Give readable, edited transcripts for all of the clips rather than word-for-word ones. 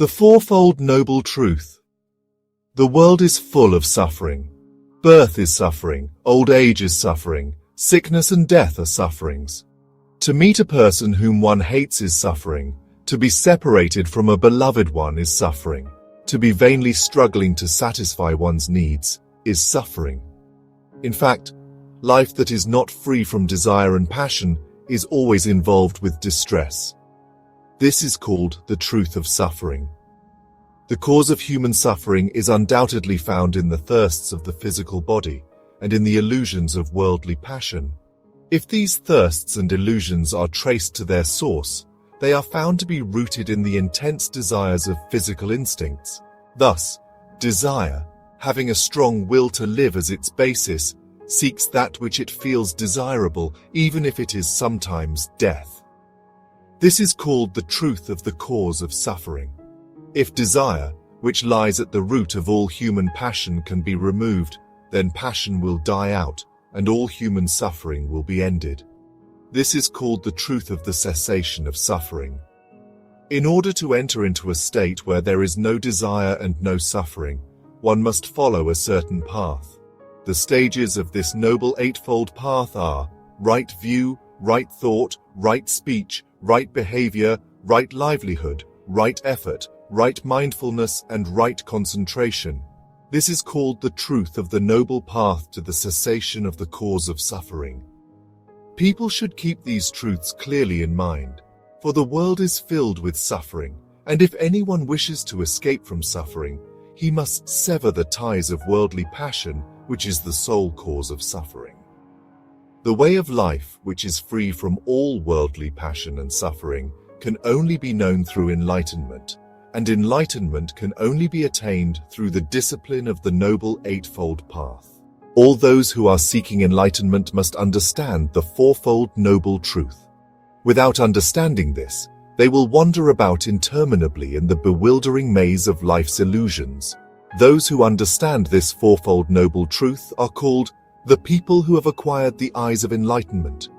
The Fourfold Noble Truth. The world is full of suffering. Birth is suffering, old age is suffering, sickness and death are sufferings. To meet a person whom one hates is suffering. To be separated from a beloved one is suffering. To be vainly struggling to satisfy one's needs is suffering. In fact, life that is not free from desire and passion is always involved with distress. This is called the truth of suffering. The cause of human suffering is undoubtedly found in the thirsts of the physical body and in the illusions of worldly passion. If these thirsts and illusions are traced to their source, they are found to be rooted in the intense desires of physical instincts. Thus, desire, having a strong will to live as its basis, seeks that which it feels desirable, even if it is sometimes death. This is called the truth of the cause of suffering. If desire, which lies at the root of all human passion, can be removed, then passion will die out, and all human suffering will be ended. This is called the truth of the cessation of suffering. In order to enter into a state where there is no desire and no suffering, one must follow a certain path. The stages of this noble eightfold path are right view, right thought, right speech, right behavior, right livelihood, right effort, right mindfulness, and right concentration. This is called the truth of the noble path to the cessation of the cause of suffering. People should keep these truths clearly in mind, for the world is filled with suffering, and if anyone wishes to escape from suffering, he must sever the ties of worldly passion, which is the sole cause of suffering. The way of life, which is free from all worldly passion and suffering, can only be known through enlightenment, and enlightenment can only be attained through the discipline of the noble eightfold path. All those who are seeking enlightenment must understand the fourfold noble truth. Without understanding this, they will wander about interminably in the bewildering maze of life's illusions. Those who understand this fourfold noble truth are called the people who have acquired the eyes of enlightenment.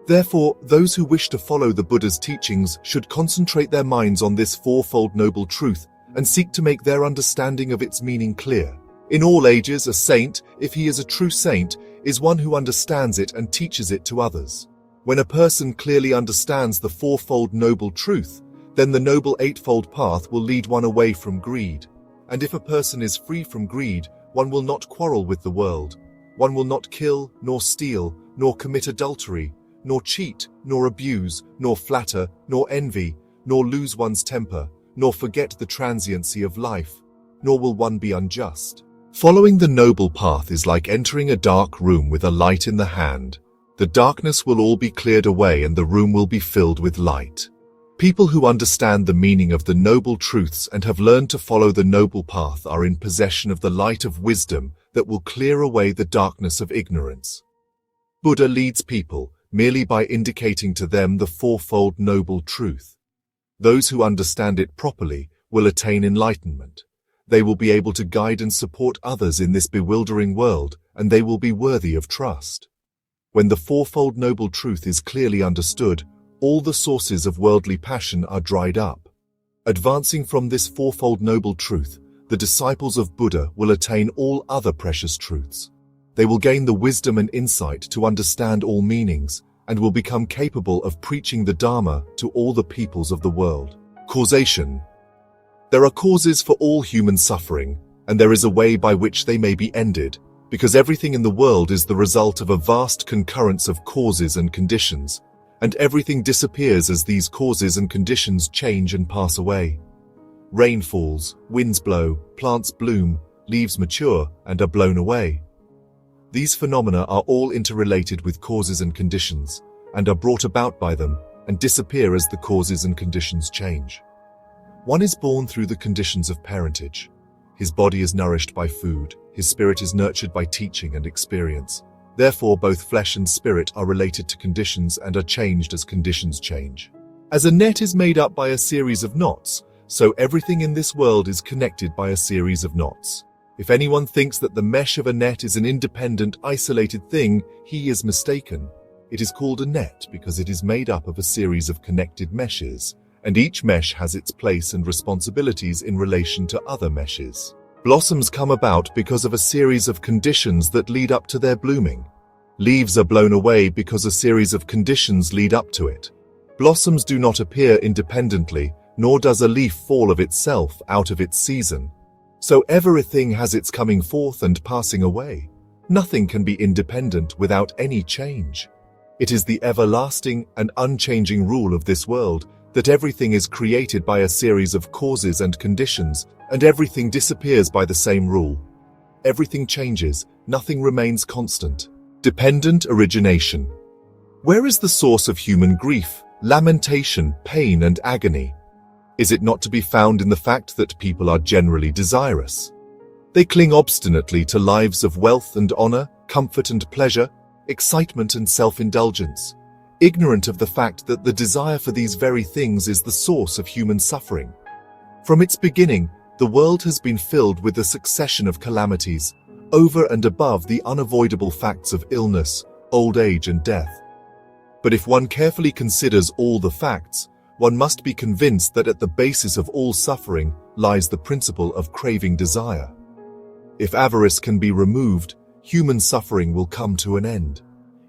Therefore, those who wish to follow the Buddha's teachings should concentrate their minds on this fourfold noble truth and seek to make their understanding of its meaning clear. In all ages, a saint, if he is a true saint, is one who understands it and teaches it to others. When a person clearly understands the fourfold noble truth, then the noble eightfold path will lead one away from greed. And if a person is free from greed, one will not quarrel with the world. One will not kill, nor steal, nor commit adultery, nor cheat, nor abuse, nor flatter, nor envy, nor lose one's temper, nor forget the transiency of life, nor will one be unjust. Following the noble path is like entering a dark room with a light in the hand. The darkness will all be cleared away and the room will be filled with light. People who understand the meaning of the noble truths and have learned to follow the noble path are in possession of the light of wisdom that will clear away the darkness of ignorance. Buddha leads people merely by indicating to them the fourfold noble truth. Those who understand it properly will attain enlightenment. They will be able to guide and support others in this bewildering world, and they will be worthy of trust. When the fourfold noble truth is clearly understood, all the sources of worldly passion are dried up. Advancing from this fourfold noble truth, the disciples of Buddha will attain all other precious truths. They will gain the wisdom and insight to understand all meanings, and will become capable of preaching the Dharma to all the peoples of the world. Causation. There are causes for all human suffering, and there is a way by which they may be ended, because everything in the world is the result of a vast concurrence of causes and conditions, and everything disappears as these causes and conditions change and pass away. Rain falls, winds blow, plants bloom, leaves mature, and are blown away. These phenomena are all interrelated with causes and conditions, and are brought about by them, and disappear as the causes and conditions change. One is born through the conditions of parentage. His body is nourished by food, his spirit is nurtured by teaching and experience. Therefore, both flesh and spirit are related to conditions and are changed as conditions change. As a net is made up by a series of knots, so everything in this world is connected by a series of knots. If anyone thinks that the mesh of a net is an independent, isolated thing, he is mistaken. It is called a net because it is made up of a series of connected meshes, and each mesh has its place and responsibilities in relation to other meshes. Blossoms come about because of a series of conditions that lead up to their blooming. Leaves are blown away because a series of conditions lead up to it. Blossoms do not appear independently, nor does a leaf fall of itself out of its season. So everything has its coming forth and passing away. Nothing can be independent without any change. It is the everlasting and unchanging rule of this world that everything is created by a series of causes and conditions, and everything disappears by the same rule. Everything changes, nothing remains constant. Dependent origination. Where is the source of human grief, lamentation, pain, and agony? Is it not to be found in the fact that people are generally desirous? They cling obstinately to lives of wealth and honor, comfort and pleasure, excitement and self-indulgence, ignorant of the fact that the desire for these very things is the source of human suffering. From its beginning, the world has been filled with a succession of calamities, over and above the unavoidable facts of illness, old age, and death. But if one carefully considers all the facts, one must be convinced that at the basis of all suffering lies the principle of craving desire. If avarice can be removed, human suffering will come to an end.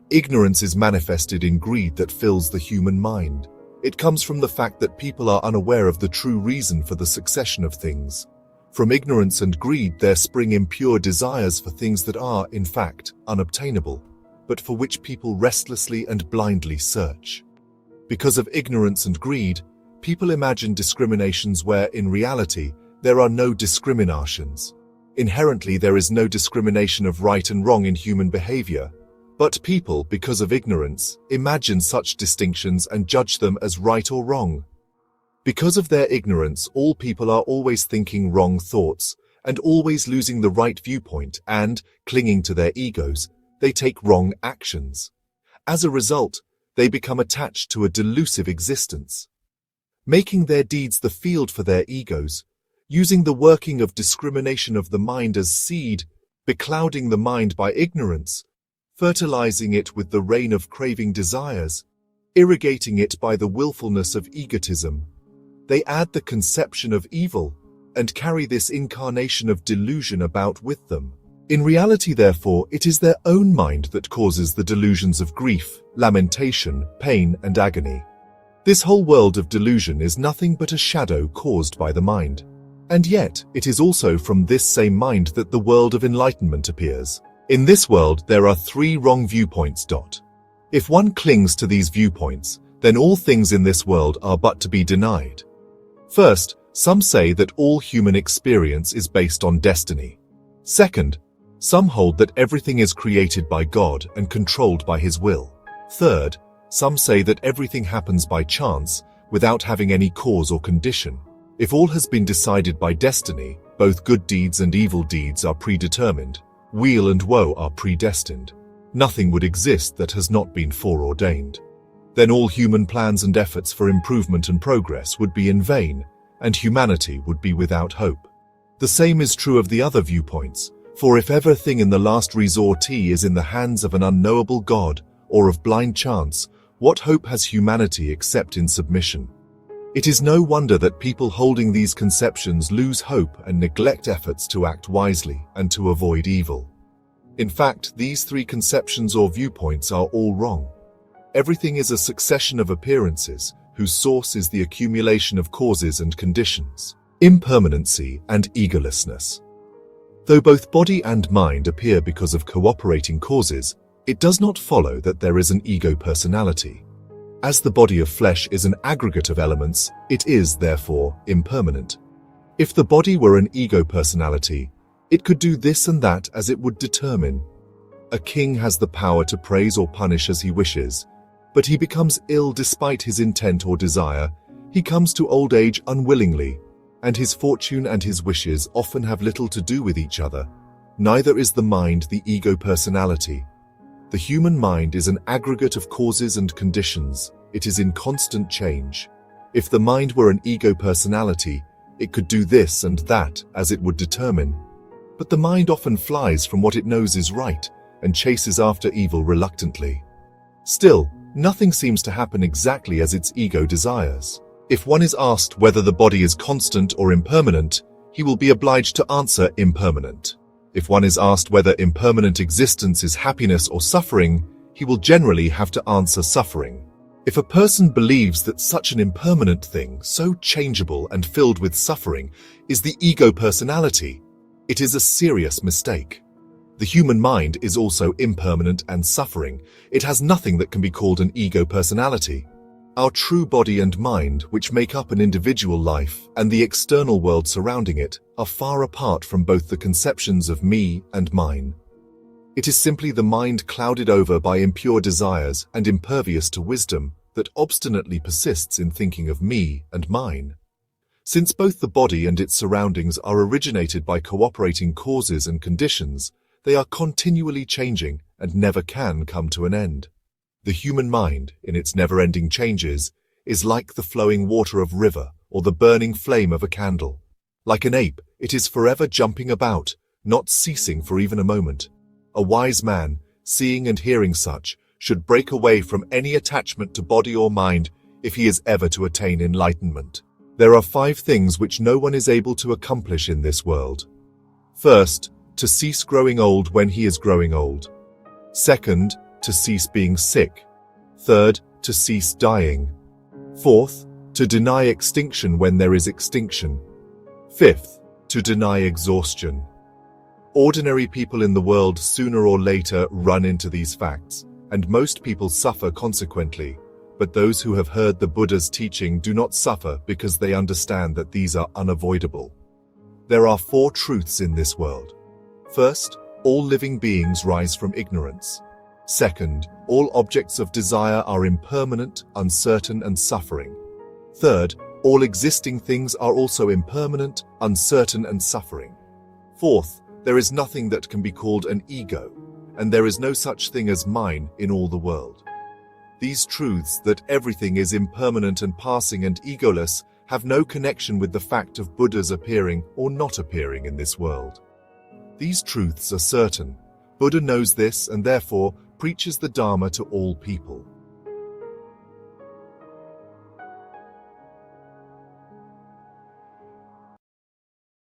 Ignorance is manifested in greed that fills the human mind. It comes from the fact that people are unaware of the true reason for the succession of things. From ignorance and greed there spring impure desires for things that are, in fact, unobtainable, but for which people restlessly and blindly search. Because of ignorance and greed, people imagine discriminations where, in reality, there are no discriminations. Inherently, there is no discrimination of right and wrong in human behavior, but people, because of ignorance, imagine such distinctions and judge them as right or wrong. Because of their ignorance, all people are always thinking wrong thoughts and always losing the right viewpoint, and, clinging to their egos, they take wrong actions. As a result, they become attached to a delusive existence. Making their deeds the field for their egos, using the working of discrimination of the mind as seed, beclouding the mind by ignorance, fertilizing it with the rain of craving desires, irrigating it by the willfulness of egotism. They add the conception of evil, and carry this incarnation of delusion about with them. In reality, therefore, it is their own mind that causes the delusions of grief, lamentation, pain, and agony. This whole world of delusion is nothing but a shadow caused by the mind. And yet, it is also from this same mind that the world of enlightenment appears. In this world, there are 3 wrong viewpoints. If one clings to these viewpoints, then all things in this world are but to be denied. First, some say that all human experience is based on destiny. Second, some hold that everything is created by God and controlled by His will. Third, some say that everything happens by chance, without having any cause or condition. If all has been decided by destiny, both good deeds and evil deeds are predetermined. Weal and woe are predestined. Nothing would exist that has not been foreordained. Then all human plans and efforts for improvement and progress would be in vain, and humanity would be without hope. The same is true of the other viewpoints, for if everything in the last resort is in the hands of an unknowable God, or of blind chance, what hope has humanity except in submission? It is no wonder that people holding these conceptions lose hope and neglect efforts to act wisely and to avoid evil. In fact, these 3 conceptions or viewpoints are all wrong. Everything is a succession of appearances, whose source is the accumulation of causes and conditions. Impermanency and egolessness. Though both body and mind appear because of cooperating causes, it does not follow that there is an ego personality. As the body of flesh is an aggregate of elements, it is, therefore, impermanent. If the body were an ego personality, it could do this and that as it would determine. A king has the power to praise or punish as he wishes, but he becomes ill despite his intent or desire. He comes to old age unwillingly, and his fortune and his wishes often have little to do with each other. Neither is the mind the ego personality. The human mind is an aggregate of causes and conditions. It is in constant change. If the mind were an ego personality, it could do this and that as it would determine. But the mind often flies from what it knows is right and chases after evil reluctantly. Still, nothing seems to happen exactly as its ego desires. If one is asked whether the body is constant or impermanent, he will be obliged to answer impermanent. If one is asked whether impermanent existence is happiness or suffering, he will generally have to answer suffering. If a person believes that such an impermanent thing, so changeable and filled with suffering, is the ego personality, it is a serious mistake. The human mind is also impermanent and suffering. It has nothing that can be called an ego personality. Our true body and mind, which make up an individual life, and the external world surrounding it, are far apart from both the conceptions of me and mine. It is simply the mind clouded over by impure desires and impervious to wisdom that obstinately persists in thinking of me and mine. Since both the body and its surroundings are originated by cooperating causes and conditions, they are continually changing and never can come to an end. The human mind, in its never-ending changes, is like the flowing water of a river or the burning flame of a candle. Like an ape, it is forever jumping about, not ceasing for even a moment. A wise man, seeing and hearing such, should break away from any attachment to body or mind if he is ever to attain enlightenment. There are 5 things which no one is able to accomplish in this world. First, to cease growing old when he is growing old. Second, to cease being sick. Third, to cease dying. Fourth, to deny extinction when there is extinction. Fifth, to deny exhaustion. Ordinary people in the world sooner or later run into these facts, and most people suffer consequently, but those who have heard the Buddha's teaching do not suffer because they understand that these are unavoidable. There are 4 truths in this world. First, all living beings rise from ignorance. Second, all objects of desire are impermanent, uncertain, and suffering. Third, all existing things are also impermanent, uncertain, and suffering. Fourth, there is nothing that can be called an ego, and there is no such thing as mine in all the world. These truths, that everything is impermanent and passing and egoless, have no connection with the fact of Buddhas appearing or not appearing in this world. These truths are certain. Buddha knows this and therefore preaches the Dharma to all people.